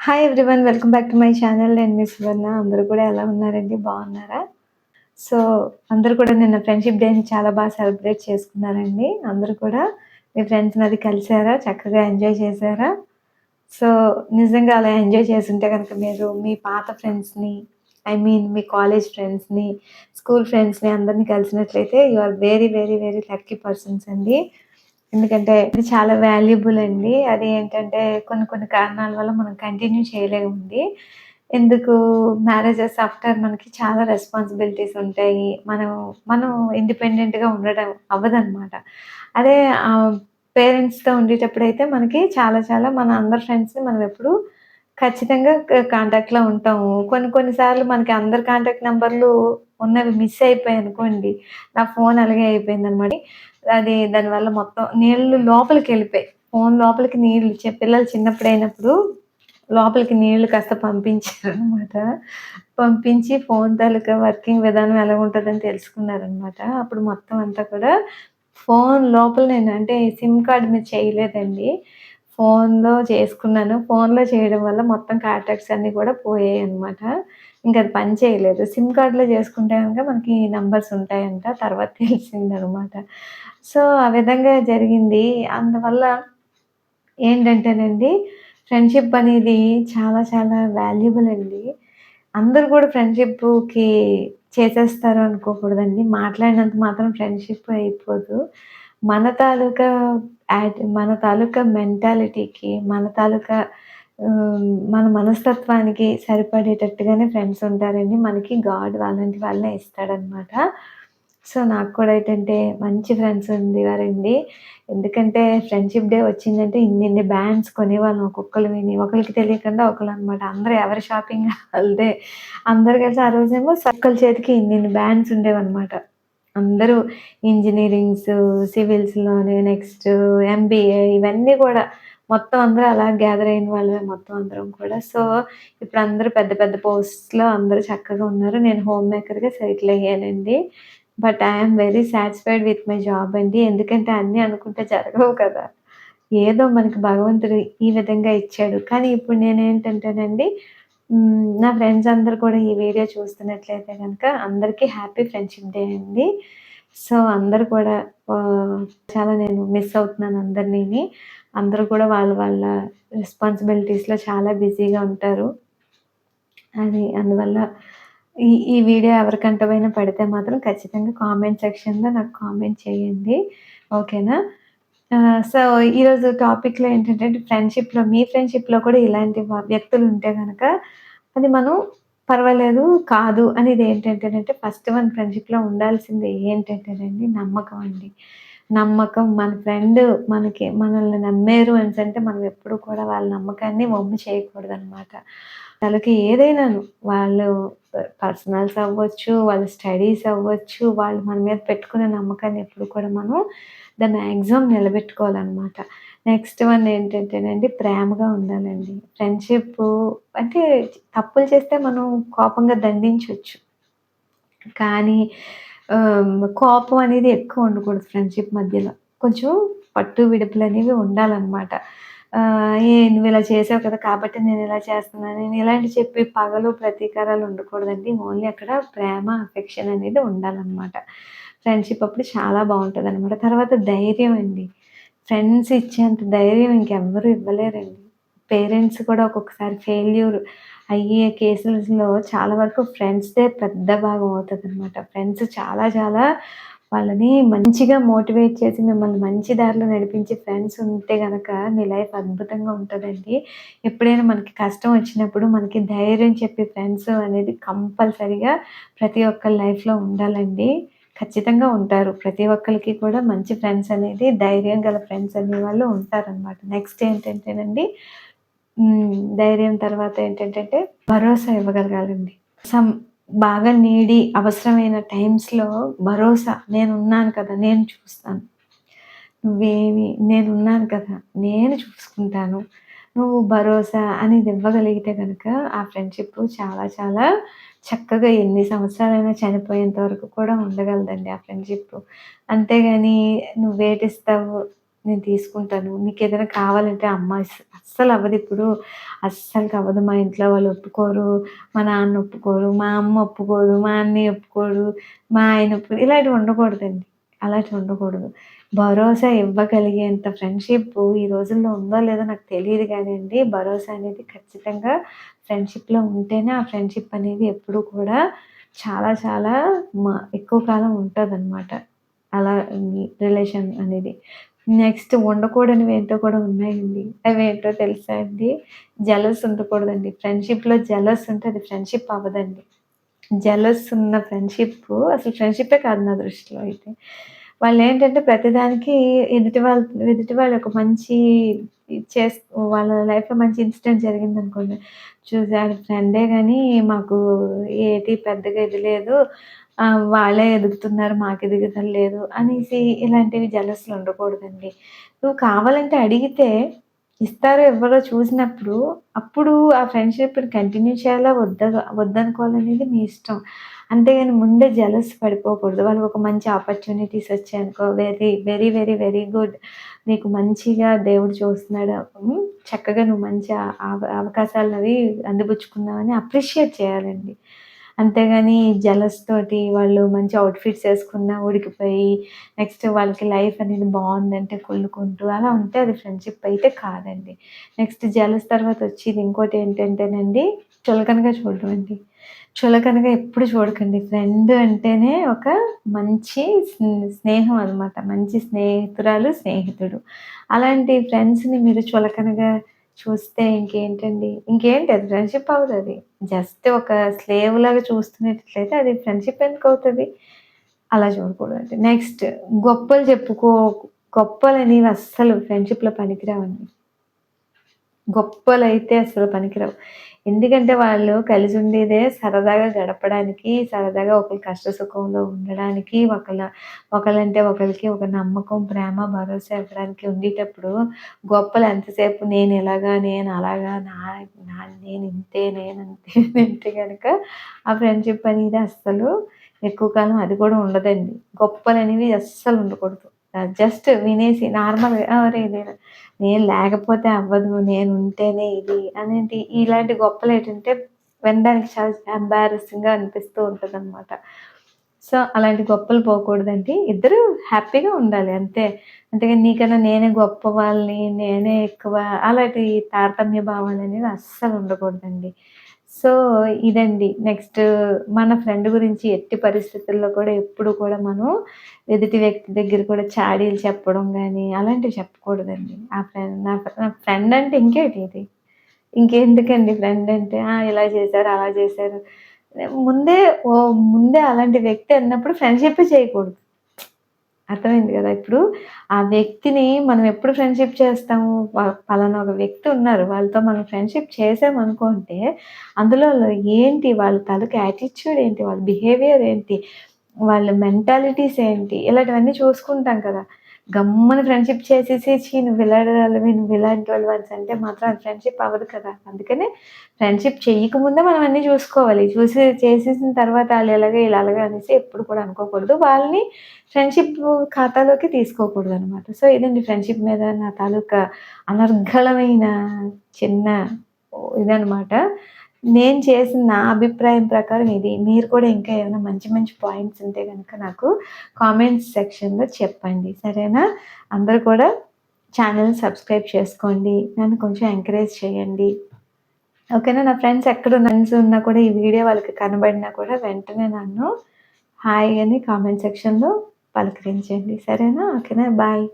Hi everyone. Welcome back to my channel. నేను మీ సువర్ణ. అందరూ కూడా ఎలా ఉన్నారండి? బాగున్నారా? సో, అందరూ కూడా నిన్న ఫ్రెండ్‌షిప్ డేని చాలా సెలబ్రేట్ చేసుకున్నారండి. అందరూ కూడా మీ ఫ్రెండ్స్‌ని అది కలిసారా? చక్కగా ఎంజాయ్ చేశారా? సో, నిజంగా అలా ఎంజాయ్ చేసుంటే గనక మీరు మీ పాత ఫ్రెండ్స్‌ని మీ కాలేజ్ ఫ్రెండ్స్‌ని, స్కూల్ ఫ్రెండ్స్‌ని అందరిని కలిసినట్లయితే you are very, very, very lucky persons అండి. ఎందుకంటే ఇది చాలా వాల్యుబుల్ అండి. అది ఏంటంటే కొన్ని కొన్ని కారణాల వల్ల మనం కంటిన్యూ చేయలేమండి. ఎందుకు మ్యారేజెస్ ఆఫ్టర్ మనకి చాలా రెస్పాన్సిబిలిటీస్ ఉంటాయి. మనం ఇండిపెండెంట్‌గా ఉండడం అవ్వదనమాట. అదే పేరెంట్స్‌తో ఉండేటప్పుడైతే మనకి చాలా చాలా మన అందరి ఫ్రెండ్స్‌ని మనం ఎప్పుడూ ఖచ్చితంగా కాంటాక్ట్‌లో ఉంటాము. కొన్ని కొన్ని సార్లు మనకి అందరి కాంటాక్ట్ నంబర్‌లు ఉన్నవి మిస్ అయిపోయాయనుకోండి. నా ఫోన్ అలాగే అయిపోయిందనమాట. దానివల్ల మొత్తం నీళ్ళు లోపలికెళ్ళిపోయాయి. ఫోను లోపలికి నీళ్ళు పిల్లలు చిన్నప్పుడైనప్పుడు లోపలికి నీళ్ళు కాస్త పంపించారనమాట. పంపించి ఫోను తాలూకా వర్కింగ్ విధానం ఎలాగుంటదని తెలుసుకున్నారనమాట. అప్పుడు మొత్తం అంతా కూడా ఫోను లోపల నేను అంటే సిమ్ కార్డ్ మీద చేయలేదండి. ఫోనులో చేసుకున్నాను. ఫోనులో చేయడం వల్ల మొత్తం కాంటాక్ట్స్ అన్నీ కూడా పోయాయనమాట. ఇంకది పని చేయలేదు. సిమ్ కార్డ్‌లో చేసుకుంటే గనక మనకి నంబర్స్ ఉంటాయంట. తర్వాత తెలిసిందనమాట. సో, ఆ విధంగా జరిగింది. అందువల్ల ఏంటంటేనండి, ఫ్రెండ్‌షిప్ అనేది చాలా చాలా వాల్యుబుల్ అండి. అందరూ కూడా ఫ్రెండ్‌షిప్పుకి చేసేస్తారు అనుకోకూడదండి. మాట్లాడినంత మాత్రం ఫ్రెండ్‌షిప్ అయిపోదు. మన తాలూకా మన తాలూకా మెంటాలిటీకి, మన మనస్తత్వానికి సరిపడేటట్టుగానే ఫ్రెండ్స్ ఉంటారండి. మనకి గాడ్ అలాంటి వాళ్ళనే ఇస్తాడనమాట. సో, నాకు కూడా ఏంటంటే మంచి ఫ్రెండ్స్ ఉండేవారండి. ఎందుకంటే ఫ్రెండ్‌షిప్ డే వచ్చిందంటే ఇన్నిన్ని బ్యాండ్స్ కొనేవాళ్ళం ఒక్కొక్కళ్ళమిని. ఒకళ్ళకి తెలియకుండా ఒకళ్ళనమాట. అందరూ ఎవరి షాపింగ్ ఆళ్ళదే. అందరూ కలిసి ఆ రోజేమో ఒక్కళ్ళ చేతికి ఇన్నిన్ని బ్యాండ్స్ ఉండేవనమాట. అందరూ ఇంజినీరింగ్స్, సివిల్స్‌లోని నెక్స్ట్ ఎంబీఏ ఇవన్నీ కూడా మొత్తం అందరూ అలా గ్యాదర్ అయిన వాళ్ళమే మొత్తం అందరం కూడా. సో, ఇప్పుడు అందరూ పెద్ద పెద్ద పోస్ట్స్‌లో అందరూ చక్కగా ఉన్నారు. నేను హోమ్ మేకర్‌గా సెటిల్ అయ్యానండి. But I am very satisfied with my job అండి. ఎందుకంటే అన్నీ అనుకుంటే జరగవు కదా! ఏదో మనకి భగవంతుడు ఈ విధంగా ఇచ్చాడు. కానీ ఇప్పుడు నేనేంటంటేనండి నా ఫ్రెండ్స్ అందరూ కూడా ఈ వీడియో చూస్తున్నట్లయితే గనక అందరికీ హ్యాపీ ఫ్రెండ్‌షిప్ డే అండి. సో, అందరూ కూడా చాలా నేను మిస్ అవుతున్నాను అందరినీని. అందరూ కూడా వాళ్ళ వాళ్ళ రెస్పాన్సిబిలిటీస్‌లో చాలా బిజీగా ఉంటారు. అందువల్ల ఈ వీడియో ఎవరికంటమైనా పడితే మాత్రం ఖచ్చితంగా కామెంట్ సెక్షన్‌లో నాకు కామెంట్ చేయండి. ఓకేనా? సో, ఈరోజు టాపిక్‌లో ఏంటంటే మీ ఫ్రెండ్‌షిప్‌లో కూడా ఇలాంటి వ్యక్తులుంటే గనక అది మనం పర్వాలేదు, కాదు అనేది ఏంటంటేనంటే ఫస్ట్ వన్ ఫ్రెండ్‌షిప్‌లో ఉండాల్సింది ఏంటంటేనండి నమ్మకం అండి. నమ్మకం మన ఫ్రెండ్ మనల్ని నమ్మారు అనేసంటే మనం ఎప్పుడు కూడా వాళ్ళ నమ్మకాన్ని వమ్ము చేయకూడదనమాట. వాళ్ళకి ఏదైనాను వాళ్ళు పర్సనల్స్ అవ్వచ్చు, వాళ్ళ స్టడీస్ అవ్వచ్చు, వాళ్ళు మన మీద పెట్టుకున్న నమ్మకాన్ని ఎప్పుడు కూడా మనం మాక్సిమం నిలబెట్టుకోవాలనమాట. నెక్స్ట్ వన్ ఏంటంటేనండి ప్రేమగా ఉండాలండి. ఫ్రెండ్‌షిప్పు అంటే తప్పులు చేస్తే మనం కోపంగా దండించొచ్చు. కానీ కోపం అనేది ఎక్కువ ఉండకూడదు ఫ్రెండ్‌షిప్ మధ్యలో. కొంచెం పట్టు విడుపులనేవి ఉండాలనమాట. నువ్విలా చేసావు కదా! కాబట్టి నేనిలా చేస్తున్నాను. ఇలాంటివి చెప్పి పగలు, ప్రతీకారాలు ఉండకూడదండి. ఓన్లీ అక్కడ ప్రేమ, అఫెక్షన్ అనేది ఉండాలనమాట. ఫ్రెండ్‌షిప్ అప్పుడు చాలా బావుంటదనమాట. తర్వాత ధైర్యం అండి. ఫ్రెండ్స్ ఇచ్చేంత ధైర్యం ఇంకెవ్వరు ఇవ్వలేరండి. పేరెంట్స్ కూడా ఒక్కొక్కసారి ఫెయిల్యూర్ అయ్యే కేసెస్‌లో చాలా వరకు ఫ్రెండ్స్‌దే పెద్ద భాగం అవుతదనమాట. ఫ్రెండ్స్ చాలా చాలా వాళ్ళని మంచిగా మోటివేట్ చేసి మిమ్మల్ని మంచి దారిలో నడిపించే ఫ్రెండ్స్ ఉంటే గనక మీ లైఫ్ అద్భుతంగా ఉంటదండి. ఎప్పుడైనా మనకి కష్టం వచ్చినప్పుడు మనకి ధైర్యం చెప్పే ఫ్రెండ్స్ అనేది కంపల్సరీగా ప్రతి ఒక్కళ్ళ లైఫ్‌లో ఉండాలండి. ఖచ్చితంగా ఉంటారు. ప్రతి ఒక్కళ్ళకి కూడా మంచి ఫ్రెండ్స్ అనేది ధైర్యం గల ఫ్రెండ్స్ అనేవాళ్ళు ఉంటారనమాట. నెక్స్ట్ ఏంటంటేనండి ధైర్యం తర్వాత ఏంటంటే భరోసా ఇవ్వగలగాలండి. సమ్ బాగా అవసరమైన టైమ్స్‌లో భరోసా నేనున్నాను కదా! నేను చూస్తాను. నేనున్నాను కదా! నేను చూసుకుంటాను. నువ్వు భరోసా అనేది ఇవ్వగలిగితే గనక ఆ ఫ్రెండ్‌షిప్ చాలా చాలా చక్కగా ఎన్ని సంవత్సరాలైనా చనిపోయేంత వరకు కూడా ఉండగలదండి ఆ ఫ్రెండ్‌షిప్. అంతేగాని నువ్వేటిస్తావు నేను తీసుకుంటాను. నీకేదైనా కావాలంటే అమ్మ అస్సలు అవ్వదు ఇప్పుడు. అస్సలకి అవ్వదు. మా ఇంట్లో వాళ్ళు ఒప్పుకోరు. మా నాన్న ఒప్పుకోరు. మా అమ్మ ఒప్పుకోదు. మా అన్నయ్య ఒప్పుకోడు. మా ఆయన ఒప్పుకోడు. ఇలాంటివి ఉండకూడదండి. అలాంటివి ఉండకూడదు. భరోసా ఇవ్వగలిగేంత ఫ్రెండ్‌షిప్ ఈ రోజుల్లో ఉందో లేదో నాకు తెలీదు గానండి. భరోసా అనేది ఖచ్చితంగా ఫ్రెండ్‌షిప్‌లో ఉంటేనే ఆ ఫ్రెండ్‌షిప్ అనేది ఎప్పుడూ కూడా చాలా చాలా ఎక్కువ కాలం ఉంటదనమాట. అలా రిలేషన్ అనేది. నెక్స్ట్ ఉండకూడనివేంటో కూడా ఉన్నాయండి. అవేంటో తెలుసా అండి? జెలస్ ఉండకూడదండి. ఫ్రెండ్‌షిప్‌లో జెలస్ ఉంటే అది ఫ్రెండ్‌షిప్ అవ్వదండి. జెలస్ ఉన్న ఫ్రెండ్‌షిప్పు అసలు ఫ్రెండ్‌షిప్పే కాదు నా దృష్టిలో అయితే. వాళ్ళేంటంటే ప్రతిదానికి ఎదుటి వాళ్ళు ఒక మంచి ఇది చేస్ వాళ్ళ లైఫ్‌లో మంచి ఇన్సిడెంట్ జరిగిందనుకోండి. చూసాడు ఫ్రెండే గాని మాకు ఏటి పెద్దగా ఇది లేదు. వాళ్ళే ఎదుగుతున్నారు మాకు ఎదుగుదల లేదు అనేసి ఇలాంటివి జెలస్‌లు ఉండకూడదండి. నువ్వు కావాలంటే అడిగితే ఇస్తారో ఇవ్వరో చూసినప్పుడు అప్పుడు ఆ ఫ్రెండ్‌షిప్‌ని కంటిన్యూ చేయాలా వద్దనుకోవాలనేది మీ ఇష్టం. అంతేగాని ముందే జెలస్ పడిపోకూడదు. వాళ్ళకి ఒక మంచి ఆపర్చునిటీస్ వచ్చాయనుకో very, very, very, very good. నీకు మంచిగా దేవుడు చూస్తున్నాడు. చక్కగా నువ్వు మంచి అవకాశాలవి అందిపుచ్చుకున్నావని అప్రిషియేట్ చేయాలండి. అంతేగాని జెలస్ తోటి వాళ్ళు మంచి ఔట్‌ఫిట్స్ ఏసుకున్నా ఉడికిపోయి, నెక్స్ట్ వాళ్ళకి లైఫ్ అనేది బావుందంటే కుళ్ళుకుంటూ అలా ఉంటే అది ఫ్రెండ్‌షిప్ అయితే కాదండి. నెక్స్ట్ జెలస్ తర్వాత వచ్చేది ఇంకోటేంటంటేనండి చులకనగా చూడడం అండి. చులకనగా ఎప్పుడు చూడకండి. ఫ్రెండ్ అంటేనే ఒక మంచి స్నేహం అనమాట. మంచి స్నేహితురాలు, స్నేహితుడు. అలాంటి ఫ్రెండ్స్‌ని మీరు చులకనగా చూస్తే ఇంకేంటండి? ఇంకేంటి అది ఫ్రెండ్‌షిప్ అవ్వదది. జస్ట్ ఒక స్లేవ్‌లాగా చూస్తున్నట్లయితే అది ఫ్రెండ్‌షిప్ ఎందుకవుతది? అలా చూడకూడదండి. నెక్స్ట్ గొప్పలు చెప్పుకో గొప్పలనేవి అస్సలు ఫ్రెండ్‌షిప్‌లో పనికిరావండి. గొప్పలైతే అసలు పనికిరావు. ఎందుకంటే వాళ్ళు కలిసుండేదే సరదాగా గడపడానికి, సరదాగా ఒకళ్ళ కష్ట సుఖంలో ఉండడానికి, ఒకళ్ళంటే ఒకళ్ళకి ఒక నమ్మకం, ప్రేమ, భరోసా ఇవ్వడానికి ఉండేటప్పుడు గొప్పలు ఎంతసేపు నేనిలాగా, నేనలాగా, నా నా నేనింతే, నేనంతే అంటే గనక ఆ ఫ్రెండ్‌షిప్ అనేది అస్సలు ఎక్కువ కాలం అది కూడా ఉండదండి. గొప్పలనేవి అస్సలు ఉండకూడదు. జస్ట్ వినేసి నార్మల్‌గా అరే! నేను లేకపోతే అవ్వదు. నేనుంటేనే ఇది అనేటి ఇలాంటి గొప్పలేంటంటే వినడానికి చాలా ఎంబారసింగ్‌గా అనిపిస్తూ ఉంటదనమాట. సో, అలాంటి గొప్పలు పోకూడదండి. ఇద్దరు హ్యాపీగా ఉండాలి అంతే. అంతేగాని నీకన్నా నేనే గొప్పవాళ్ళని, నేనే ఎక్కువ అలాంటి తారతమ్య భావాలనేవి అస్సలు ఉండకూడదండి. సో, ఇదండి. నెక్స్ట్ మన ఫ్రెండ్ గురించి ఎట్టి పరిస్థితుల్లో కూడా ఎప్పుడు కూడా మనం ఎదుటి వ్యక్తి దగ్గర కూడా చాడీలు చెప్పడం గానీ, అలాంటివి చెప్పకూడదండి. ఆ ఫ్రెండ్ నా ఫ్రెండ్ అంటే ఇంకేటి ఇది. ఇంకెందుకండి ఫ్రెండ్ అంటే, ఇలా చేశారు, అలా చేశారు. ముందే ముందే అలాంటి వ్యక్తి అన్నప్పుడు ఫ్రెండ్‌షిప్పే చేయకూడదు. అర్థమైంది గదా! ఇప్పుడు ఆ వ్యక్తిని మనం ఎప్పుడు ఫ్రెండ్‌షిప్ చేస్తాము? పలానా ఒక వ్యక్తి ఉన్నారు. వాళ్ళతో మనం ఫ్రెండ్‌షిప్ చేశామనుకుంటే, అందులో ఏంటి వాళ్ళ తాలూకా యాటిట్యూడ్ ఏంటి? వాళ్ళ బిహేవియర్ ఏంటి? వాళ్ళ మెంటాలిటీస్ ఏంటి? ఇలాంటివన్నీ చూసుకుంటాం కదా! గమ్మున ఫ్రెండ్‌షిప్ చేసేసి ఛీ! నువ్వు ఇలాంటోళ్ళవి, నువ్వు ఇలాంటోళ్ళవి అనేసంటే మాత్రం అది ఫ్రెండ్‌షిప్ అవ్వదు కదా! అందుకనే ఫ్రెండ్‌షిప్ చెయ్యకముందే మనం అన్నీ చూసుకోవాలి. చేసేసిన తర్వాత ఆళ్ళు ఇలాగే, ఈళ్ళు అలాగే అనేసి ఎప్పుడు కూడా అనుకోకూడదు. వాళ్ళని ఫ్రెండ్‌షిప్ ఖాతాలోకి తీసుకోకూడదనమాట. సో, ఇదండి ఫ్రెండ్‌షిప్ మీద నా తాలూకా అనర్గళమైన చిన్న ఇదనమాట. నేను చేసిన నా అభిప్రాయం ప్రకారం ఇది. మీరు కూడా ఇంకా ఏమైనా మంచి మంచి పాయింట్స్ ఉంటే గనక నాకు కామెంట్స్ సెక్షన్‌లో చెప్పండి. సరేనా? అందరూ కూడా ఛానెల్‌ని సబ్స్క్రైబ్ చేసుకోండి. నన్ను కొంచెం ఎంకరేజ్ చేయండి. ఓకేనా? నా ఫ్రెండ్స్ ఉన్నా కూడా ఈ వీడియో వాళ్ళకి కనబడినా కూడా వెంటనే నన్ను హాయ్ అని కామెంట్ సెక్షన్‌లో పలకరించండి. సరేనా? ఓకేనా? బాయ్.